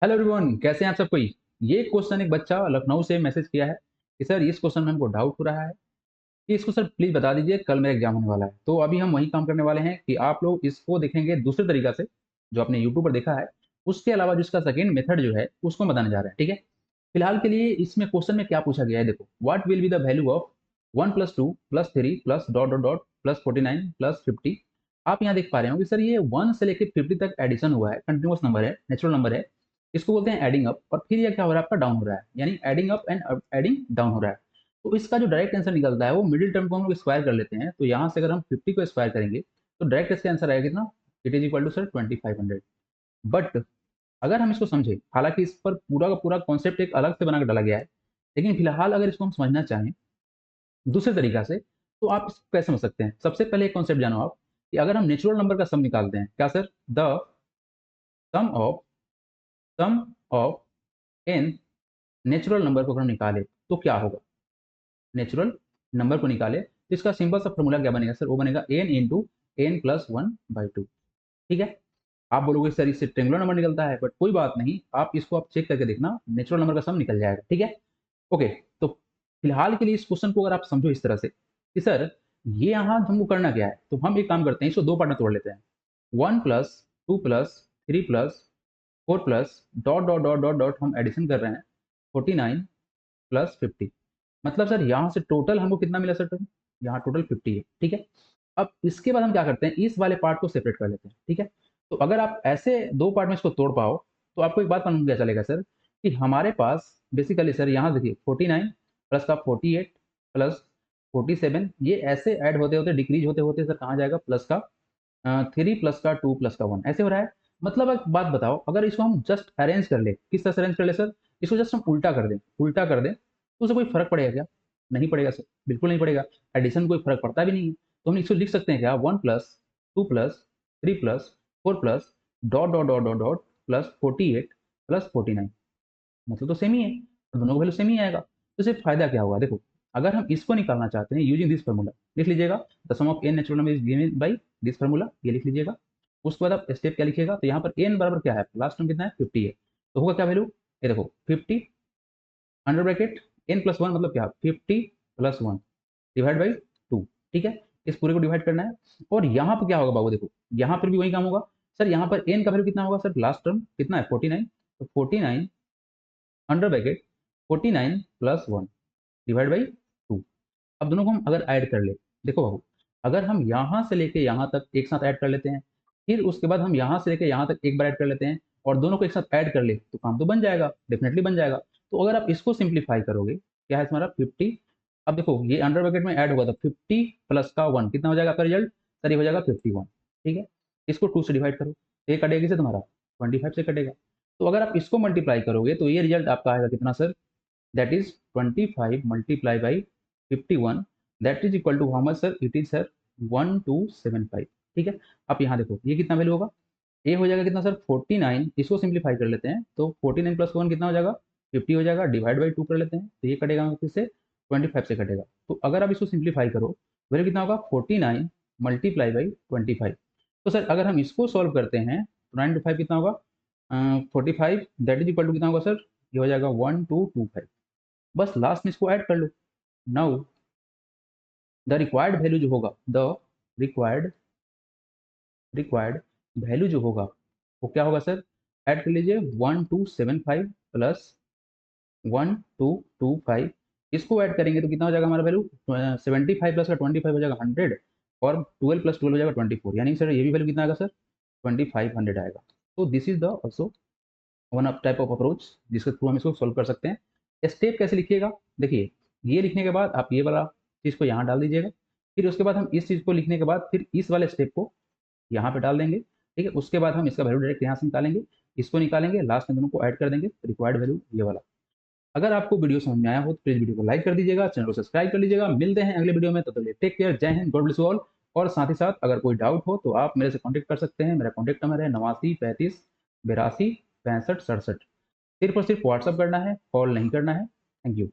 Hello everyone, कैसे हैं आप सब कोई। ये क्वेश्चन एक बच्चा लखनऊ से मैसेज किया है कि सर इस क्वेश्चन में हमको डाउट हो रहा है कि इसको सर प्लीज बता दीजिए, कल मेरा एग्जाम होने वाला है। तो अभी हम वही काम करने वाले हैं कि आप लोग इसको देखेंगे दूसरे तरीका से, जो आपने यूट्यूब पर देखा है। उसके अलावा जिसका सेकंड मेथड जो है उसको बताने जा रहे हैं, ठीक है। फिलहाल के लिए इसमें क्वेश्चन में क्या पूछा गया है, देखो, what will be the value of 1 + 2 + 3 + ... आप यहाँ देख पा रहे हो कि सर ये 1 से लेकर 50 तक एडिशन हुआ है, कंटिन्यूअस नंबर है, नेचुरल नंबर है। इसको बोलते हैं एडिंग अप, और फिर ये क्या हो रहा है, आपका डाउन हो रहा है, यानी adding up and adding down हो रहा है। तो इसका जो डायरेक्ट आंसर निकलता है वो मिडिल टर्म को हम लोग स्क्वायर कर लेते हैं। तो यहाँ से अगर हम 50 को स्क्वायर करेंगे तो डायरेक्ट इसका आंसर आएगा कितना, it is equal to sir 2500। But अगर हम इसको समझे, हालांकि इस पर पूरा का पूरा कॉन्सेप्ट एक अलग से बना के डाला गया है, लेकिन फिलहाल अगर इसको हम समझना चाहें दूसरे तरीका से, तो आप इसको कैसे समझ सकते हैं। सबसे पहले एक कॉन्सेप्ट जानो आप, कि अगर हम नेचुरल नंबर का सम निकालते हैं, क्या sir, the sum of sum of n natural number को अगर हम निकाले तो क्या होगा, नेचुरल नंबर को निकाले तो इसका सिंपल सा फॉर्मूला क्या बनेगा सर, वो बनेगा एन इंटू n+1/2। ठीक है। आप बोलोगे सर इससे ट्रेंगुलर नंबर निकलता है, बट कोई बात नहीं, आप इसको आप चेक करके देखना, नेचुरल नंबर का सम निकल जाएगा, ठीक है। ओके। तो फिलहाल के लिए इस क्वेश्चन को अगर आप समझो इस तरह से कि सर ये यहाँ हमको करना क्या है, तो हम एक काम करते हैं, इसको दो पार्ट में तोड़ लेते हैं। 1 + 2 + 3 + ... हम एडिशन कर रहे हैं 49 + 50। मतलब सर यहाँ से टोटल हमको कितना मिला सर, यहाँ टोटल 50 है, ठीक है। अब इसके बाद हम क्या करते हैं, इस वाले पार्ट को सेपरेट कर लेते हैं, ठीक है। तो अगर आप ऐसे दो पार्ट में इसको तोड़ पाओ तो आपको एक बात मालूम क्या चलेगा सर, कि हमारे पास बेसिकली सर यहाँ देखिए 49 प्लस का 48 प्लस 47, ये ऐसे ऐड होते होते डिक्रीज होते होते सर कहाँ जाएगा, प्लस का 3 प्लस का 2 प्लस का 1, ऐसे हो रहा है। मतलब एक बात बताओ, अगर इसको हम जस्ट अरेंज कर ले, किस तरह से अरेंज कर ले सर, इसको जस्ट हम उल्टा कर दें, उल्टा कर दें तो उससे कोई फर्क पड़ेगा क्या, नहीं पड़ेगा सर, बिल्कुल नहीं पड़ेगा। एडिशन कोई फर्क पड़ता भी नहीं है। तो हम इसको लिख सकते हैं क्या, 1 + 2 + 3 + 4 dot dot dot dot dot +48 + 49। मतलब तो सेम ही है, तो दोनों का वैल्यू सेम ही आएगा। तो इससे फायदा क्या होगा, देखो, अगर हम इसको निकालना चाहते हैं यूजिंग दिस फार्मूला, लिख लीजिएगा, the sum of n natural number is given by this formula, ये लिख लीजिएगा। उसके बाद आप स्टेप क्या लिखिएगा, तो यहाँ पर एन बराबर क्या है, लास्ट टर्म कितना है, 50 है। तो होगा क्या वैल्यू, ये देखो 50 अंडर ब्रैकेट n+1, मतलब क्या, 50 + 1 डिवाइड बाई 2, ठीक है। इस पूरे को डिवाइड करना है। और यहाँ पर क्या होगा बाबू, देखो यहाँ पर भी वही काम होगा। सर यहाँ पर n का वैल्यू कितना होगा सर, लास्ट टर्म कितना है 49, तो 49 अंडर ब्रैकेट 49 + 1 डिवाइड बाई 2। अब दोनों को हम अगर ऐड कर ले, देखो बाबू, अगर हम यहाँ से लेके यहाँ तक एक साथ ऐड कर लेते हैं, फिर उसके बाद हम यहाँ से लेके यहाँ तक एक बार ऐड कर लेते हैं, और दोनों को एक साथ ऐड कर ले, तो काम तो बन जाएगा, डेफिनेटली बन जाएगा। तो अगर आप इसको सिंप्लीफाई करोगे, क्या है तुम्हारा 50। अब देखो ये अंडर ब्रैकेट में ऐड होगा तो 50 प्लस का 1 कितना हो जाएगा आपका रिजल्ट, सर ये हो जाएगा 51, ठीक है। इसको 2 से डिवाइड करो, तो ये कटेगा से तुम्हारा 25 से कटेगा। तो अगर आप इसको मल्टीप्लाई करोगे तो ये रिजल्ट आपका आएगा कितना sir, that is 25 multiplied by 51, that is equal to how much sir, it is sir 1275, ठीक है। अब यहाँ देखो ये कितना वैल्यू होगा, ये हो जाएगा कितना सर 49, इसको सिंप्लीफाई कर लेते हैं तो 49 + 1 कितना हो जाएगा, 50 हो जाएगा, डिवाइड बाई 2 कर लेते हैं तो ये कटेगा किससे, 25 से कटेगा। तो अगर आप इसको सिंप्लीफाई करो, वैल्यू कितना होगा 49 मल्टीप्लाई बाई 25। तो सर अगर हम इसको सॉल्व करते हैं तो 9 to 5 कितना होगा, 45, दैट इज इक्वल टू कितना होगा सर, ये हो जाएगा 1225। बस लास्ट में इसको ऐड कर लो। नाउ द रिक्वायर्ड वैल्यू जो होगा, द रिक्वायर्ड रिक्वायर्ड वैल्यू जो होगा वो क्या होगा सर, ऐड कर लीजिए 1275 प्लस 1225, इसको ऐड करेंगे तो कितना हो जाएगा हमारा वैल्यू, 75 प्लस का 25 हो जाएगा 100, और 12 + 12 हो जाएगा 24, यानी सर ये भी वैल्यू कितना आएगा सर, 2500 आएगा। तो this is the also one of type of approach जिसके थ्रू हम इसको सॉल्व कर सकते हैं। स्टेप कैसे लिखिएगा, देखिए, ये लिखने के बाद आप ये वाला चीज़ को यहाँ डाल दीजिएगा, फिर उसके बाद हम इस चीज़ को लिखने के बाद फिर इस वाले स्टेप को यहाँ पे डाल देंगे, ठीक है। उसके बाद हम इसका वैल्यू डायरेक्ट यहाँ से निकालेंगे, इसको निकालेंगे, लास्ट में दोनों को ऐड कर देंगे, रिक्वायर्ड वैल्यू ये वाला। अगर आपको वीडियो समझ में आया हो तो प्लीज वीडियो को लाइक कर दीजिएगा, चैनल को सब्सक्राइब कर लीजिएगा। मिलते हैं अगले वीडियो में, तब तक टेक केयर, जय Hind, God bless you all. और साथ ही साथ अगर कोई डाउट हो तो आप मेरे से कॉन्टेक्ट कर सकते हैं, मेरा कॉन्टेक्ट नंबर है 89 35 82 65 67। सिर्फ और सिर्फ व्हाट्सअप करना है, कॉल नहीं करना है। Thank you.